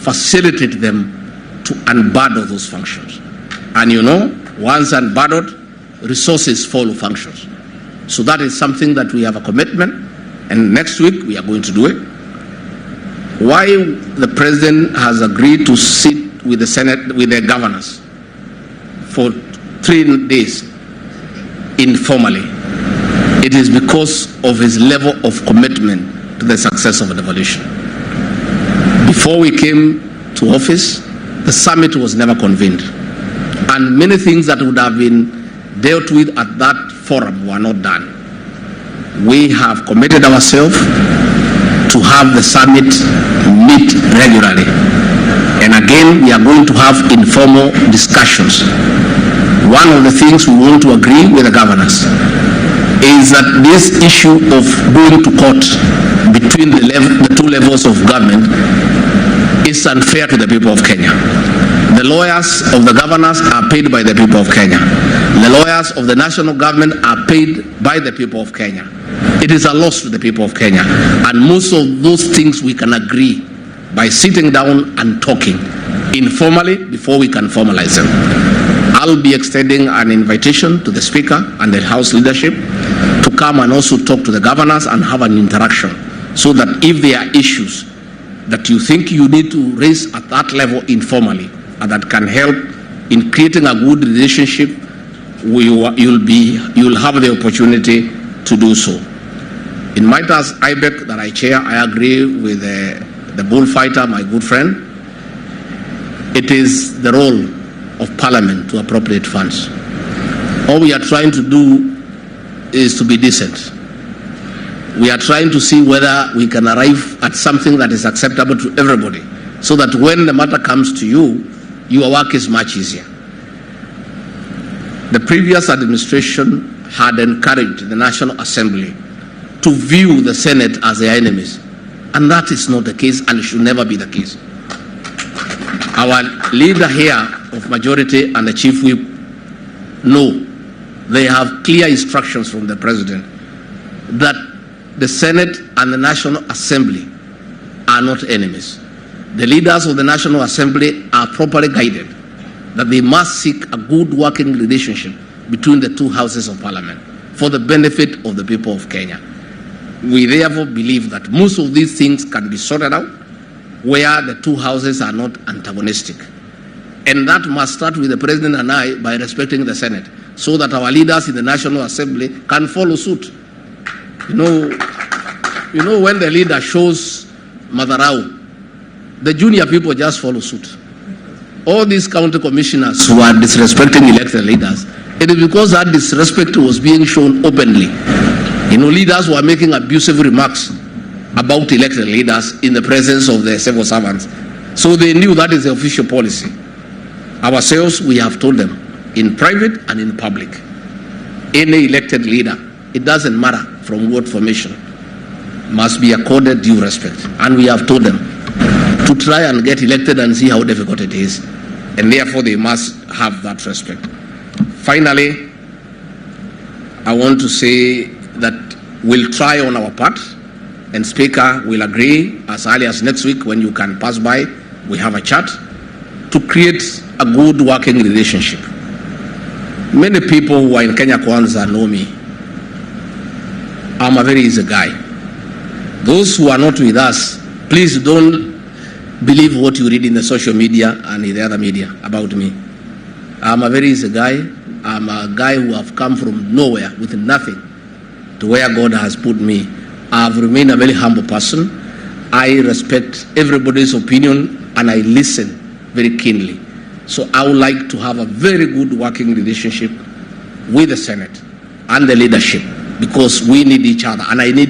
facilitate them to unbundle those functions. And you know, once unbundled, resources follow functions. So that is something that we have a commitment, and next week we are going to do it. Why the president has agreed to sit with the Senate, with the governors for 3 days informally, it is because of his level of commitment to the success of the devolution. Before we came to office, the summit was never convened, and many things that would have been dealt with at that forum were not done. We have committed ourselves to have the summit meet regularly, and again we are going to have informal discussions. One of the things we want to agree with the governors is that this issue of going to court between the two levels of government is unfair to the people of Kenya. The lawyers of the governors are paid by the people of Kenya. The lawyers of the national government are paid by the people of Kenya. It is a loss to the people of Kenya. And most of those things we can agree by sitting down and talking informally before we can formalize them. I'll be extending an invitation to the Speaker and the House leadership to come and also talk to the governors and have an interaction, so that if there are issues that you think you need to raise at that level informally, and that can help in creating a good relationship, you'll have the opportunity to do so. In matters IBEC that I chair, I agree with the bullfighter, my good friend. It is the role of Parliament to appropriate funds. All we are trying to do is to be decent. We are trying to see whether we can arrive at something that is acceptable to everybody, so that when the matter comes to you, your work is much easier. The previous administration had encouraged the National Assembly to view the Senate as their enemies, and that is not the case and should never be the case. Our leader here of majority and the chief whip know they have clear instructions from the president that the Senate and the National Assembly are not enemies. The leaders of the National Assembly are properly guided that they must seek a good working relationship between the two houses of Parliament for the benefit of the people of Kenya. We therefore believe that most of these things can be sorted out where the two houses are not antagonistic. And that must start with the President and I by respecting the Senate, so that our leaders in the National Assembly can follow suit. You know when the leader shows Madharau, the junior people just follow suit. All these county commissioners who are disrespecting elected leaders, it is because that disrespect was being shown openly. Leaders were making abusive remarks about elected leaders in the presence of the civil servants. So they knew that is the official policy. Ourselves, we have told them in private and in public, any elected leader, it doesn't matter from what formation, must be accorded due respect. And we have told them to try and get elected and see how difficult it is. And therefore they must have that respect. Finally, I want to say that we'll try on our part, and Speaker will agree as early as next week when you can pass by, we have a chat, to create a good working relationship. Many people who are in Kenya Kwanza know me. I'm a very easy guy. Those who are not with us, please don't believe what you read in the social media and in the other media about me. I'm a very easy guy. I'm a guy who have come from nowhere with nothing to where God has put me. I've remained a very humble person. I respect everybody's opinion and I listen very keenly. So I would like to have a very good working relationship with the Senate and the leadership, because we need each other, and I need